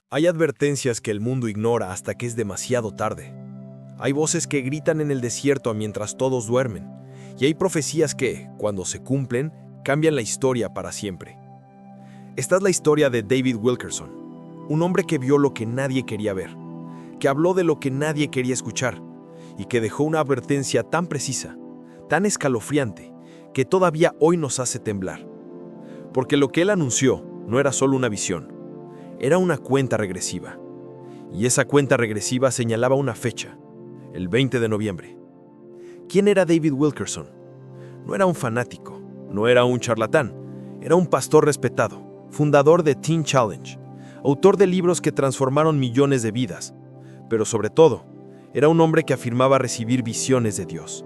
Hay advertencias que el mundo ignora hasta que es demasiado tarde. Hay voces que gritan en el desierto mientras todos duermen. Y hay profecías que, cuando se cumplen, cambian la historia para siempre. Esta es la historia de David Wilkerson, un hombre que vio lo que nadie quería ver, que habló de lo que nadie quería escuchar, y que dejó una advertencia tan precisa, tan escalofriante, que todavía hoy nos hace temblar. Porque lo que él anunció no era solo una visión, era una cuenta regresiva. Y esa cuenta regresiva señalaba una fecha, el 20 de noviembre. ¿Quién era David Wilkerson? No era un fanático, no era un charlatán, era un pastor respetado, fundador de Teen Challenge, autor de libros que transformaron millones de vidas, pero sobre todo, era un hombre que afirmaba recibir visiones de Dios.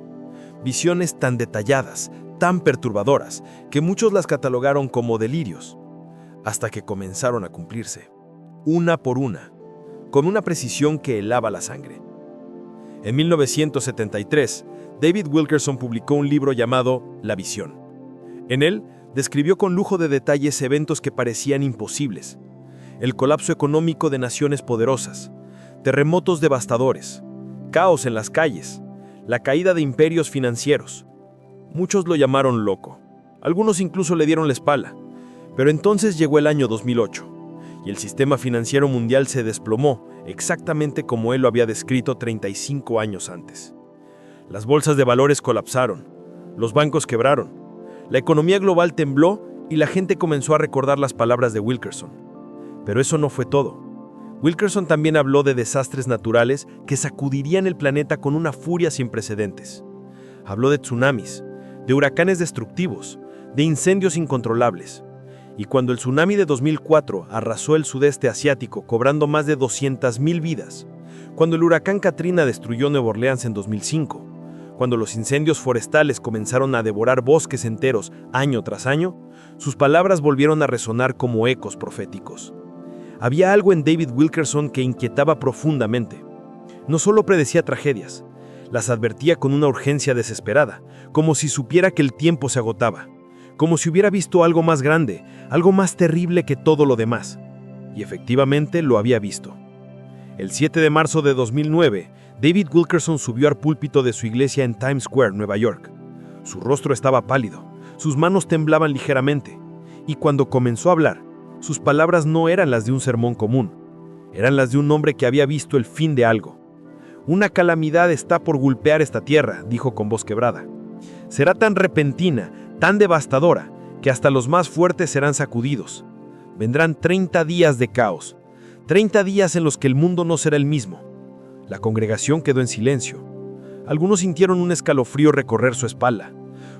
Visiones tan detalladas, tan perturbadoras, que muchos las catalogaron como delirios, hasta que comenzaron a cumplirse, una por una, con una precisión que helaba la sangre. En 1973, David Wilkerson publicó un libro llamado La Visión. En él, describió con lujo de detalles eventos que parecían imposibles: el colapso económico de naciones poderosas, terremotos devastadores, caos en las calles, la caída de imperios financieros. Muchos lo llamaron loco, algunos incluso le dieron la espalda. Pero entonces llegó el año 2008, y el sistema financiero mundial se desplomó, exactamente como él lo había descrito 35 años antes. Las bolsas de valores colapsaron, los bancos quebraron, la economía global tembló y la gente comenzó a recordar las palabras de Wilkerson. Pero eso no fue todo. Wilkerson también habló de desastres naturales que sacudirían el planeta con una furia sin precedentes. Habló de tsunamis, de huracanes destructivos, de incendios incontrolables. Y cuando el tsunami de 2004 arrasó el sudeste asiático, cobrando más de 200,000 vidas, cuando el huracán Katrina destruyó Nueva Orleans en 2005, cuando los incendios forestales comenzaron a devorar bosques enteros año tras año, sus palabras volvieron a resonar como ecos proféticos. Había algo en David Wilkerson que inquietaba profundamente. No solo predecía tragedias, las advertía con una urgencia desesperada, como si supiera que el tiempo se agotaba, como si hubiera visto algo más grande, algo más terrible que todo lo demás. Y efectivamente lo había visto. El 7 de marzo de 2009, David Wilkerson subió al púlpito de su iglesia en Times Square, Nueva York. Su rostro estaba pálido, sus manos temblaban ligeramente, y cuando comenzó a hablar, sus palabras no eran las de un sermón común, eran las de un hombre que había visto el fin de algo. Una calamidad está por golpear esta tierra, dijo con voz quebrada. Será tan repentina, tan devastadora, que hasta los más fuertes serán sacudidos. Vendrán 30 días de caos, 30 días en los que el mundo no será el mismo. La congregación quedó en silencio. Algunos sintieron un escalofrío recorrer su espalda.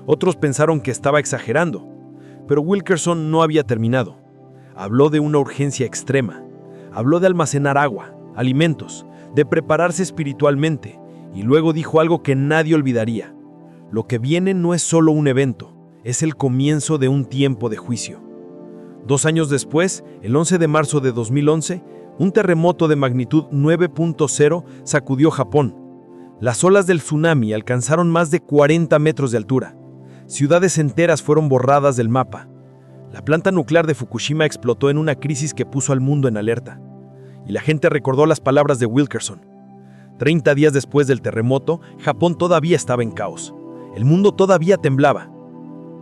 Otros pensaron que estaba exagerando. Pero Wilkerson no había terminado. Habló de una urgencia extrema. Habló de almacenar agua, alimentos, de prepararse espiritualmente, y luego dijo algo que nadie olvidaría. Lo que viene no es solo un evento, es el comienzo de un tiempo de juicio. 2 años después, el 11 de marzo de 2011, un terremoto de magnitud 9.0 sacudió Japón. Las olas del tsunami alcanzaron más de 40 metros de altura. Ciudades enteras fueron borradas del mapa. La planta nuclear de Fukushima explotó en una crisis que puso al mundo en alerta. Y la gente recordó las palabras de Wilkerson. 30 días después del terremoto, Japón todavía estaba en caos. El mundo todavía temblaba.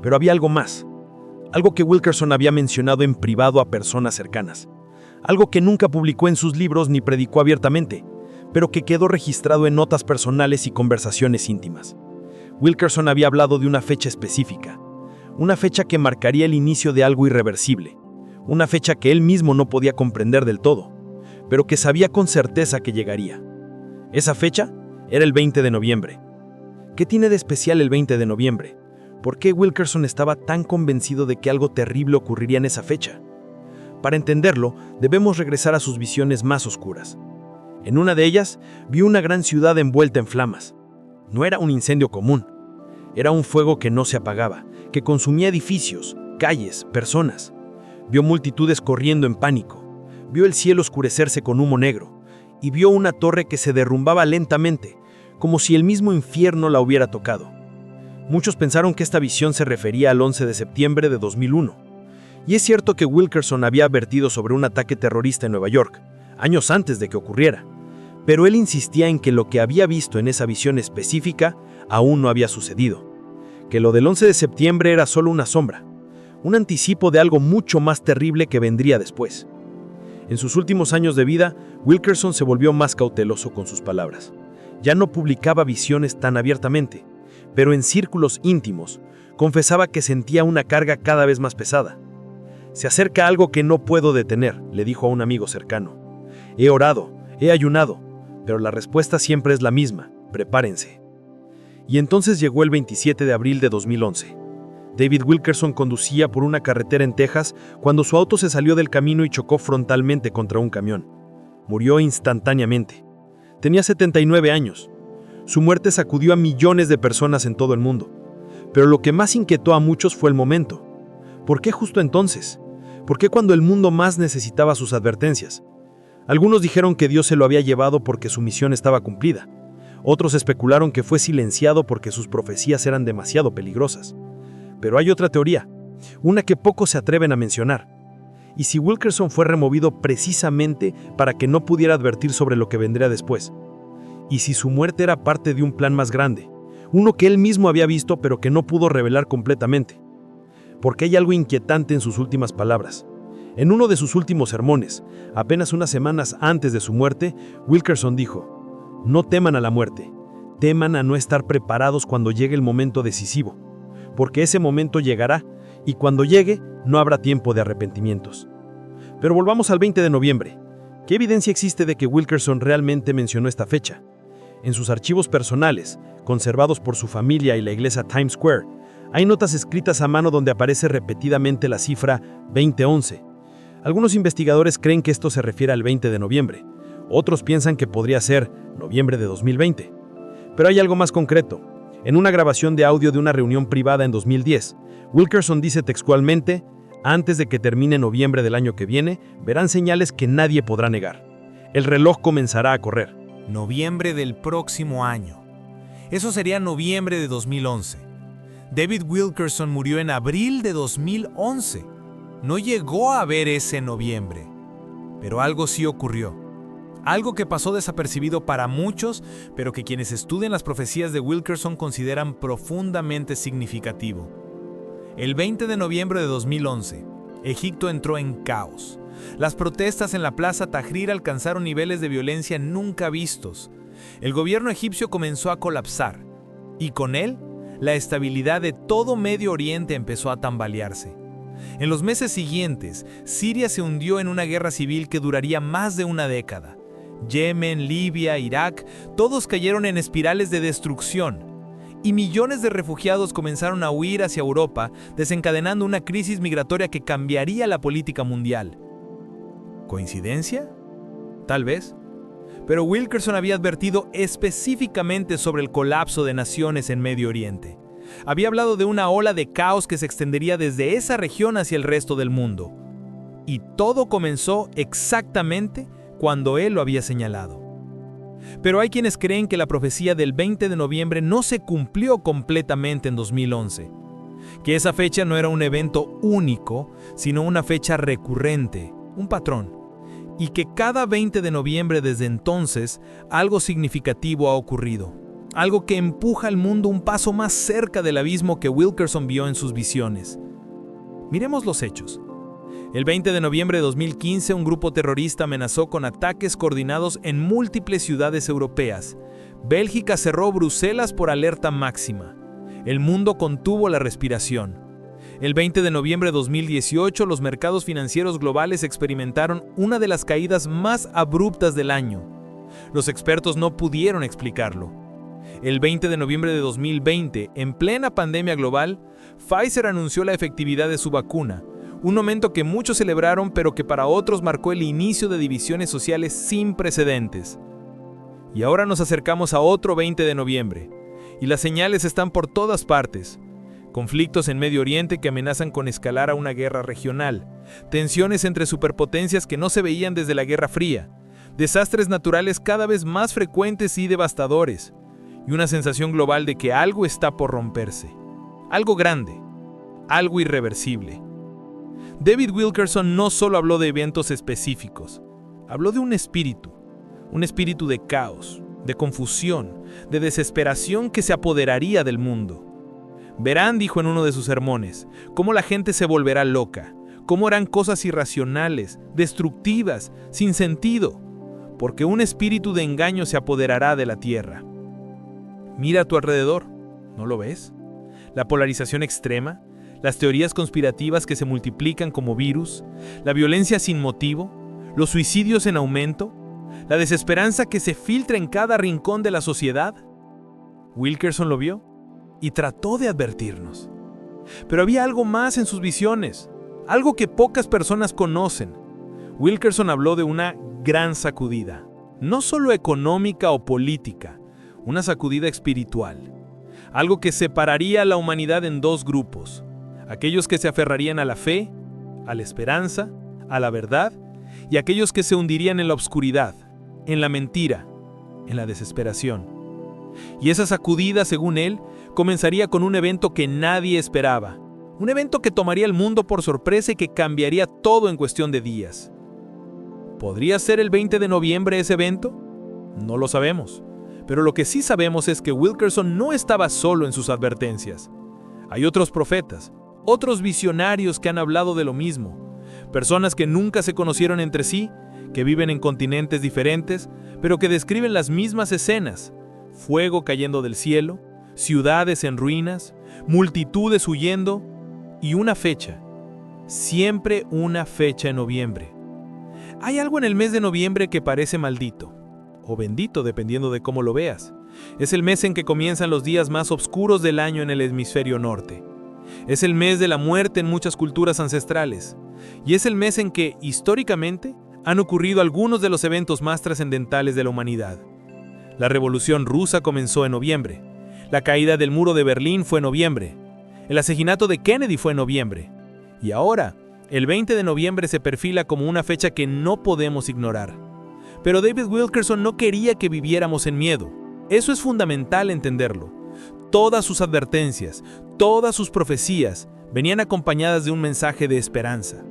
Pero había algo más. Algo que Wilkerson había mencionado en privado a personas cercanas. Algo que nunca publicó en sus libros ni predicó abiertamente, pero que quedó registrado en notas personales y conversaciones íntimas. Wilkerson había hablado de una fecha específica. Una fecha que marcaría el inicio de algo irreversible. Una fecha que él mismo no podía comprender del todo, pero que sabía con certeza que llegaría. Esa fecha era el 20 de noviembre. ¿Qué tiene de especial el 20 de noviembre? ¿Por qué Wilkerson estaba tan convencido de que algo terrible ocurriría en esa fecha? Para entenderlo, debemos regresar a sus visiones más oscuras. En una de ellas, vio una gran ciudad envuelta en flamas. No era un incendio común. Era un fuego que no se apagaba, que consumía edificios, calles, personas. Vio multitudes corriendo en pánico. Vio el cielo oscurecerse con humo negro. Y vio una torre que se derrumbaba lentamente, como si el mismo infierno la hubiera tocado. Muchos pensaron que esta visión se refería al 11 de septiembre de 2001. Y es cierto que Wilkerson había advertido sobre un ataque terrorista en Nueva York, años antes de que ocurriera, pero él insistía en que lo que había visto en esa visión específica aún no había sucedido, que lo del 11 de septiembre era solo una sombra, un anticipo de algo mucho más terrible que vendría después. En sus últimos años de vida, Wilkerson se volvió más cauteloso con sus palabras. Ya no publicaba visiones tan abiertamente, pero en círculos íntimos, confesaba que sentía una carga cada vez más pesada. «Se acerca algo que no puedo detener», le dijo a un amigo cercano. «He orado, he ayunado, pero la respuesta siempre es la misma: prepárense». Y entonces llegó el 27 de abril de 2011. David Wilkerson conducía por una carretera en Texas cuando su auto se salió del camino y chocó frontalmente contra un camión. Murió instantáneamente. Tenía 79 años. Su muerte sacudió a millones de personas en todo el mundo. Pero lo que más inquietó a muchos fue el momento. ¿Por qué justo entonces? ¿Por qué cuando el mundo más necesitaba sus advertencias? Algunos dijeron que Dios se lo había llevado porque su misión estaba cumplida. Otros especularon que fue silenciado porque sus profecías eran demasiado peligrosas. Pero hay otra teoría, una que pocos se atreven a mencionar. ¿Y si Wilkerson fue removido precisamente para que no pudiera advertir sobre lo que vendría después? ¿Y si su muerte era parte de un plan más grande, uno que él mismo había visto pero que no pudo revelar completamente? Porque hay algo inquietante en sus últimas palabras. En uno de sus últimos sermones, apenas unas semanas antes de su muerte, Wilkerson dijo: «No teman a la muerte, teman a no estar preparados cuando llegue el momento decisivo, porque ese momento llegará, y cuando llegue, no habrá tiempo de arrepentimientos». Pero volvamos al 20 de noviembre. ¿Qué evidencia existe de que Wilkerson realmente mencionó esta fecha? En sus archivos personales, conservados por su familia y la iglesia Times Square, hay notas escritas a mano donde aparece repetidamente la cifra 2011. Algunos investigadores creen que esto se refiere al 20 de noviembre. Otros piensan que podría ser noviembre de 2020. Pero hay algo más concreto. En una grabación de audio de una reunión privada en 2010, Wilkerson dice textualmente: «Antes de que termine noviembre del año que viene, verán señales que nadie podrá negar. El reloj comenzará a correr». Noviembre del próximo año. Eso sería noviembre de 2011. David Wilkerson murió en abril de 2011. No llegó a ver ese noviembre. Pero algo sí ocurrió. Algo que pasó desapercibido para muchos, pero que quienes estudian las profecías de Wilkerson consideran profundamente significativo. El 20 de noviembre de 2011, Egipto entró en caos. Las protestas en la plaza Tahrir alcanzaron niveles de violencia nunca vistos. El gobierno egipcio comenzó a colapsar, y con él, la estabilidad de todo Medio Oriente empezó a tambalearse. En los meses siguientes, Siria se hundió en una guerra civil que duraría más de una década. Yemen, Libia, Irak, todos cayeron en espirales de destrucción. Y millones de refugiados comenzaron a huir hacia Europa, desencadenando una crisis migratoria que cambiaría la política mundial. ¿Coincidencia? Tal vez. Pero Wilkerson había advertido específicamente sobre el colapso de naciones en Medio Oriente. Había hablado de una ola de caos que se extendería desde esa región hacia el resto del mundo. Y todo comenzó exactamente cuando él lo había señalado. Pero hay quienes creen que la profecía del 20 de noviembre no se cumplió completamente en 2011, que esa fecha no era un evento único, sino una fecha recurrente, un patrón, y que cada 20 de noviembre desde entonces algo significativo ha ocurrido, algo que empuja al mundo un paso más cerca del abismo que Wilkerson vio en sus visiones. Miremos los hechos. El 20 de noviembre de 2015, un grupo terrorista amenazó con ataques coordinados en múltiples ciudades europeas. Bélgica cerró Bruselas por alerta máxima. El mundo contuvo la respiración. El 20 de noviembre de 2018, los mercados financieros globales experimentaron una de las caídas más abruptas del año. Los expertos no pudieron explicarlo. El 20 de noviembre de 2020, en plena pandemia global, Pfizer anunció la efectividad de su vacuna, un momento que muchos celebraron pero que para otros marcó el inicio de divisiones sociales sin precedentes. Y ahora nos acercamos a otro 20 de noviembre, y las señales están por todas partes. Conflictos en Medio Oriente que amenazan con escalar a una guerra regional, tensiones entre superpotencias que no se veían desde la Guerra Fría, desastres naturales cada vez más frecuentes y devastadores, y una sensación global de que algo está por romperse. Algo grande, algo irreversible. David Wilkerson no solo habló de eventos específicos, habló de un espíritu de caos, de confusión, de desesperación que se apoderaría del mundo. Verán, dijo en uno de sus sermones, cómo la gente se volverá loca, cómo harán cosas irracionales, destructivas, sin sentido, porque un espíritu de engaño se apoderará de la tierra. Mira a tu alrededor, ¿no lo ves? La polarización extrema, las teorías conspirativas que se multiplican como virus, la violencia sin motivo, los suicidios en aumento, la desesperanza que se filtra en cada rincón de la sociedad. Wilkerson lo vio y trató de advertirnos. Pero había algo más en sus visiones, algo que pocas personas conocen. Wilkerson habló de una gran sacudida, no solo económica o política, una sacudida espiritual. Algo que separaría a la humanidad en dos grupos, aquellos que se aferrarían a la fe, a la esperanza, a la verdad, y aquellos que se hundirían en la oscuridad, en la mentira, en la desesperación. Y esa sacudida, según él, comenzaría con un evento que nadie esperaba, un evento que tomaría el mundo por sorpresa y que cambiaría todo en cuestión de días. ¿Podría ser el 20 de noviembre ese evento? No lo sabemos, pero lo que sí sabemos es que Wilkerson no estaba solo en sus advertencias. Hay otros profetas, otros visionarios que han hablado de lo mismo, personas que nunca se conocieron entre sí, que viven en continentes diferentes, pero que describen las mismas escenas: fuego cayendo del cielo, ciudades en ruinas, multitudes huyendo, y una fecha, siempre una fecha en noviembre. Hay algo en el mes de noviembre que parece maldito, o bendito dependiendo de cómo lo veas. Es el mes en que comienzan los días más oscuros del año en el hemisferio norte. Es el mes de la muerte en muchas culturas ancestrales, y es el mes en que, históricamente, han ocurrido algunos de los eventos más trascendentales de la humanidad. La Revolución Rusa comenzó en noviembre, la caída del muro de Berlín fue en noviembre, el asesinato de Kennedy fue en noviembre, y ahora, el 20 de noviembre se perfila como una fecha que no podemos ignorar. Pero David Wilkerson no quería que viviéramos en miedo. Eso es fundamental entenderlo. Todas sus advertencias, todas sus profecías venían acompañadas de un mensaje de esperanza.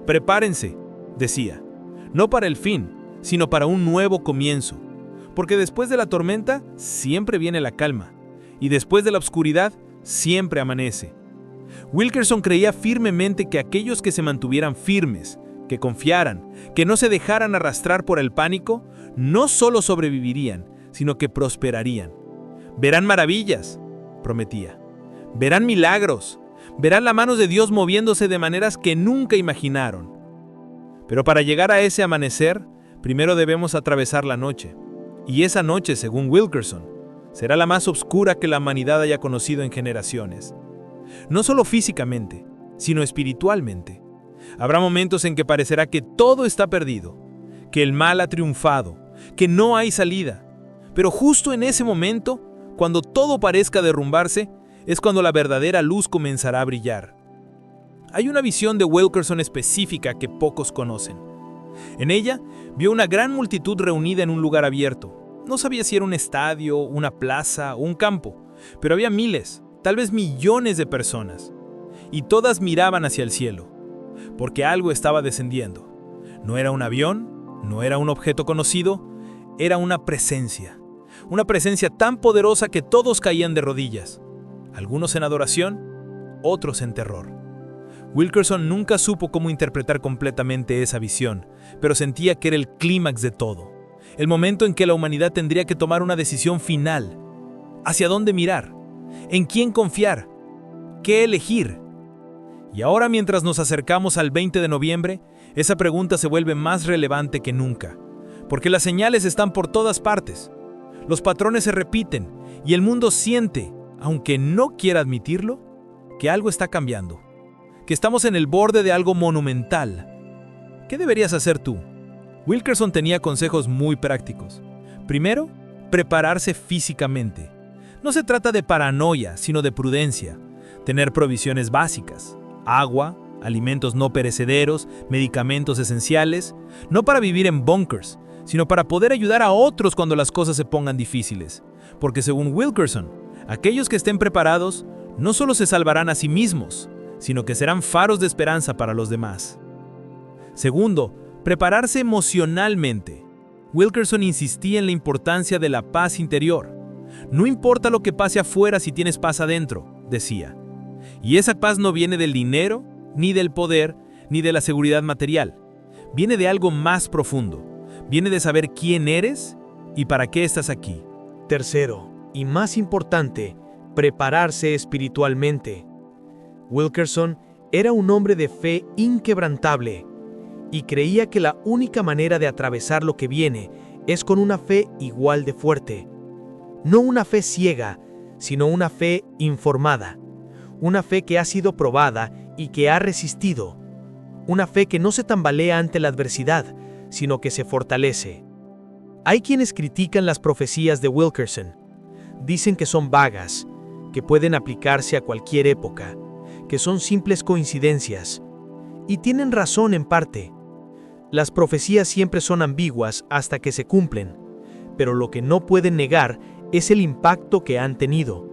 Prepárense, decía, no para el fin, sino para un nuevo comienzo. Porque después de la tormenta siempre viene la calma, y después de la oscuridad siempre amanece. Wilkerson creía firmemente que aquellos que se mantuvieran firmes, que confiaran, que no se dejaran arrastrar por el pánico, no solo sobrevivirían, sino que prosperarían. Verán maravillas, prometía. Verán milagros. Verán la mano de Dios moviéndose de maneras que nunca imaginaron. Pero para llegar a ese amanecer, primero debemos atravesar la noche. Y esa noche, según Wilkerson, será la más oscura que la humanidad haya conocido en generaciones. No solo físicamente, sino espiritualmente. Habrá momentos en que parecerá que todo está perdido, que el mal ha triunfado, que no hay salida. Pero justo en ese momento, cuando todo parezca derrumbarse, es cuando la verdadera luz comenzará a brillar. Hay una visión de Wilkerson específica que pocos conocen. En ella, vio una gran multitud reunida en un lugar abierto. No sabía si era un estadio, una plaza o un campo, pero había miles, tal vez millones de personas. Y todas miraban hacia el cielo, porque algo estaba descendiendo. No era un avión, no era un objeto conocido, era una presencia tan poderosa que todos caían de rodillas, algunos en adoración, otros en terror. Wilkerson nunca supo cómo interpretar completamente esa visión, pero sentía que era el clímax de todo, el momento en que la humanidad tendría que tomar una decisión final. ¿Hacia dónde mirar? ¿En quién confiar? ¿Qué elegir? Y ahora, mientras nos acercamos al 20 de noviembre, esa pregunta se vuelve más relevante que nunca, porque las señales están por todas partes. Los patrones se repiten y el mundo siente, aunque no quiera admitirlo, que algo está cambiando, que estamos en el borde de algo monumental. ¿Qué deberías hacer tú? Wilkerson tenía consejos muy prácticos. Primero, prepararse físicamente. No se trata de paranoia, sino de prudencia. Tener provisiones básicas, agua, alimentos no perecederos, medicamentos esenciales, no para vivir en bunkers, sino para poder ayudar a otros cuando las cosas se pongan difíciles. Porque según Wilkerson, aquellos que estén preparados no solo se salvarán a sí mismos, sino que serán faros de esperanza para los demás. Segundo, prepararse emocionalmente. Wilkerson insistía en la importancia de la paz interior. No importa lo que pase afuera si tienes paz adentro, decía. Y esa paz no viene del dinero, ni del poder, ni de la seguridad material. Viene de algo más profundo. Viene de saber quién eres y para qué estás aquí. Tercero, y más importante, prepararse espiritualmente. Wilkerson era un hombre de fe inquebrantable y creía que la única manera de atravesar lo que viene es con una fe igual de fuerte. No una fe ciega, sino una fe informada. Una fe que ha sido probada y que ha resistido. Una fe que no se tambalea ante la adversidad, sino que se fortalece. Hay quienes critican las profecías de Wilkerson. Dicen que son vagas, que pueden aplicarse a cualquier época, que son simples coincidencias. Y tienen razón en parte. Las profecías siempre son ambiguas hasta que se cumplen, pero lo que no pueden negar es el impacto que han tenido.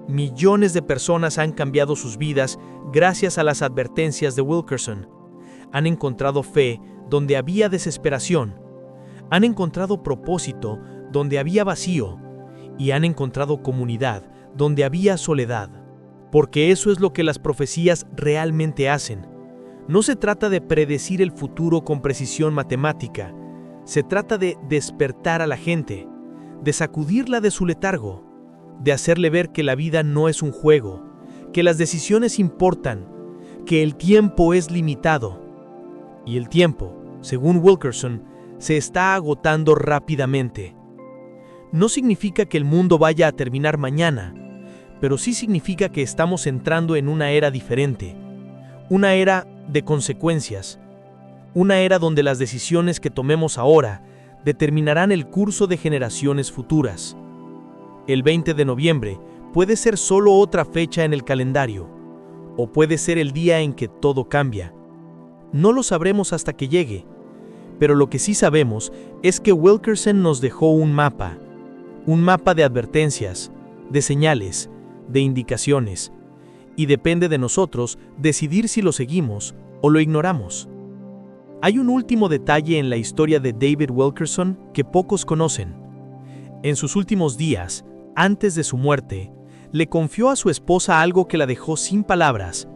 Millones de personas han cambiado sus vidas gracias a las advertencias de Wilkerson. Han encontrado fe donde había desesperación. Han encontrado propósito donde había vacío. Y han encontrado comunidad donde había soledad. Porque eso es lo que las profecías realmente hacen. No se trata de predecir el futuro con precisión matemática. Se trata de despertar a la gente, de sacudirla de su letargo, de hacerle ver que la vida no es un juego, que las decisiones importan, que el tiempo es limitado. Y el tiempo, según Wilkerson, se está agotando rápidamente. No significa que el mundo vaya a terminar mañana, pero sí significa que estamos entrando en una era diferente, una era de consecuencias, una era donde las decisiones que tomemos ahora determinarán el curso de generaciones futuras. El 20 de noviembre puede ser solo otra fecha en el calendario, o puede ser el día en que todo cambia. No lo sabremos hasta que llegue, pero lo que sí sabemos es que Wilkerson nos dejó un mapa de advertencias, de señales, de indicaciones, y depende de nosotros decidir si lo seguimos o lo ignoramos. Hay un último detalle en la historia de David Wilkerson que pocos conocen. En sus últimos días, antes de su muerte, le confió a su esposa algo que la dejó sin palabras.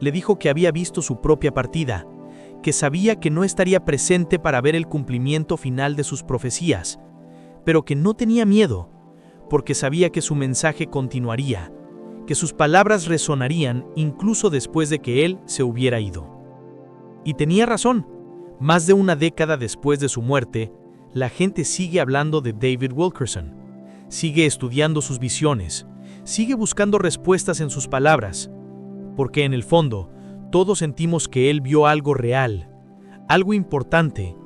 Le dijo que había visto su propia partida, que sabía que no estaría presente para ver el cumplimiento final de sus profecías, pero que no tenía miedo, porque sabía que su mensaje continuaría, que sus palabras resonarían incluso después de que él se hubiera ido. Y tenía razón. Más de una década después de su muerte, la gente sigue hablando de David Wilkerson, sigue estudiando sus visiones, sigue buscando respuestas en sus palabras, porque en el fondo, todos sentimos que él vio algo real, algo importante,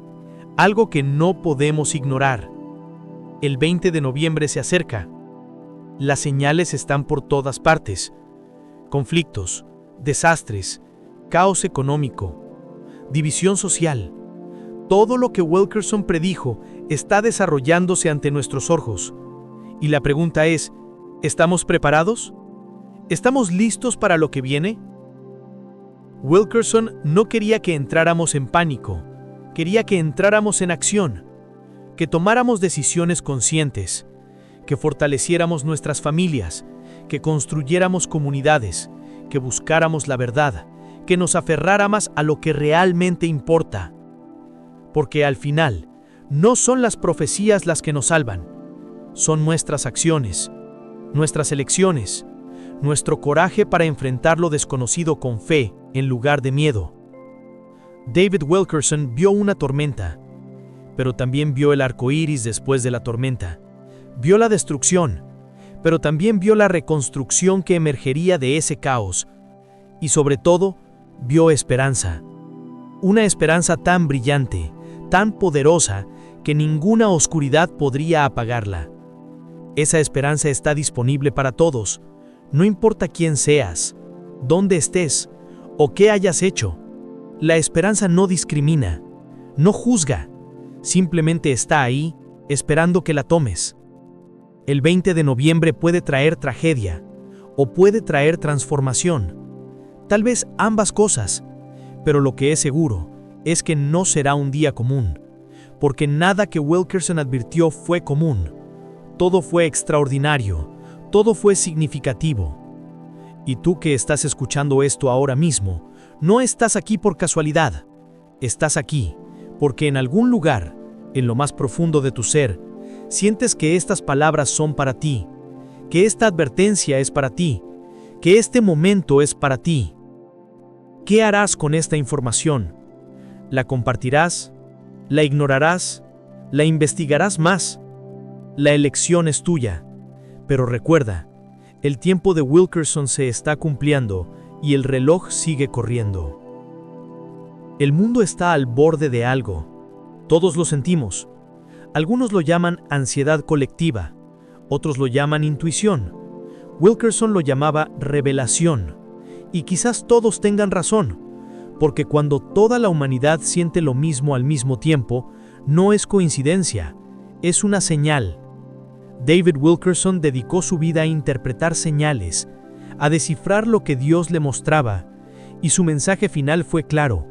algo que no podemos ignorar. El 20 de noviembre se acerca. Las señales están por todas partes. Conflictos, desastres, caos económico, división social. Todo lo que Wilkerson predijo está desarrollándose ante nuestros ojos. Y la pregunta es, ¿estamos preparados? ¿Estamos listos para lo que viene? Wilkerson no quería que entráramos en pánico, quería que entráramos en acción, que tomáramos decisiones conscientes, que fortaleciéramos nuestras familias, que construyéramos comunidades, que buscáramos la verdad, que nos aferráramos a lo que realmente importa. Porque al final, no son las profecías las que nos salvan, son nuestras acciones, nuestras elecciones, nuestro coraje para enfrentar lo desconocido con fe en lugar de miedo. David Wilkerson vio una tormenta, pero también vio el arco iris después de la tormenta. Vio la destrucción, pero también vio la reconstrucción que emergería de ese caos. Y sobre todo, vio esperanza. Una esperanza tan brillante, tan poderosa, que ninguna oscuridad podría apagarla. Esa esperanza está disponible para todos, no importa quién seas, dónde estés o qué hayas hecho. La esperanza no discrimina, no juzga, simplemente está ahí, esperando que la tomes. El 20 de noviembre puede traer tragedia o puede traer transformación. tal vez ambas cosas, pero lo que es seguro es que no será un día común, porque nada que Wilkerson advirtió fue común. Todo fue extraordinario, todo fue significativo. Y tú que estás escuchando esto ahora mismo, no estás aquí por casualidad. Estás aquí porque en algún lugar, en lo más profundo de tu ser, sientes que estas palabras son para ti, que esta advertencia es para ti, que este momento es para ti. ¿Qué harás con esta información? ¿La compartirás? ¿La ignorarás? ¿La investigarás más? La elección es tuya. Pero recuerda, el tiempo de Wilkerson se está cumpliendo y el reloj sigue corriendo. El mundo está al borde de algo. Todos lo sentimos. Algunos lo llaman ansiedad colectiva, otros lo llaman intuición. Wilkerson lo llamaba revelación. Y quizás todos tengan razón, porque cuando toda la humanidad siente lo mismo al mismo tiempo, no es coincidencia, es una señal. David Wilkerson dedicó su vida a interpretar señales, a descifrar lo que Dios le mostraba, y su mensaje final fue claro: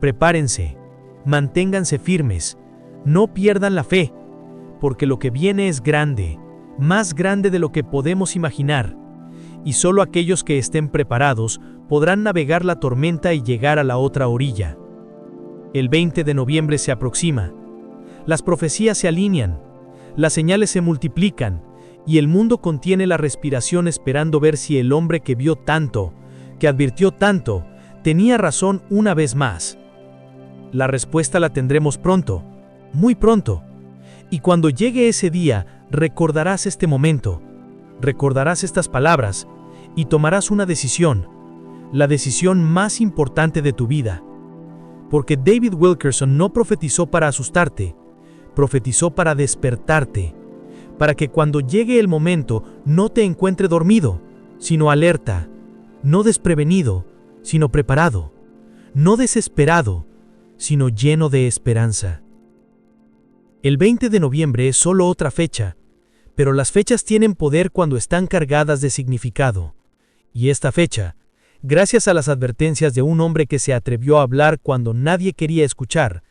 prepárense, manténganse firmes, no pierdan la fe, porque lo que viene es grande, más grande de lo que podemos imaginar, y solo aquellos que estén preparados podrán navegar la tormenta y llegar a la otra orilla. El 20 de noviembre se aproxima, las profecías se alinean, las señales se multiplican, y el mundo contiene la respiración esperando ver si el hombre que vio tanto, que advirtió tanto, tenía razón una vez más. La respuesta la tendremos pronto, muy pronto, y cuando llegue ese día, recordarás este momento, recordarás estas palabras, y tomarás una decisión, la decisión más importante de tu vida. Porque David Wilkerson no profetizó para asustarte, profetizó para despertarte, para que cuando llegue el momento no te encuentre dormido, sino alerta, no desprevenido, sino preparado, no desesperado, sino lleno de esperanza. El 20 de noviembre es solo otra fecha, pero las fechas tienen poder cuando están cargadas de significado. Y esta fecha, gracias a las advertencias de un hombre que se atrevió a hablar cuando nadie quería escuchar,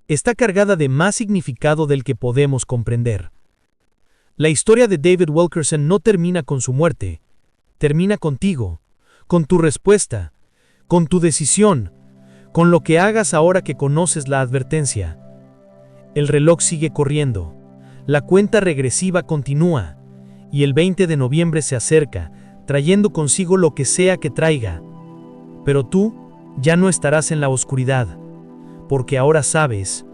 está cargada de más significado del que podemos comprender. La historia de David Wilkerson no termina con su muerte, termina contigo, con tu respuesta, con tu decisión, con lo que hagas ahora que conoces la advertencia. El reloj sigue corriendo, la cuenta regresiva continúa, y el 20 de noviembre se acerca, trayendo consigo lo que sea que traiga. Pero tú ya no estarás en la oscuridad, porque ahora sabes,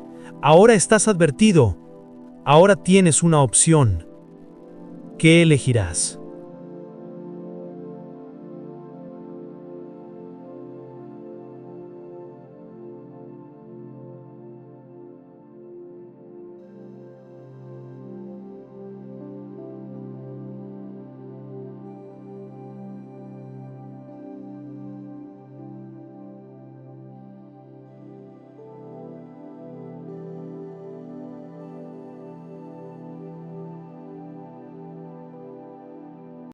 ahora estás advertido, ahora tienes una opción. ¿Qué elegirás?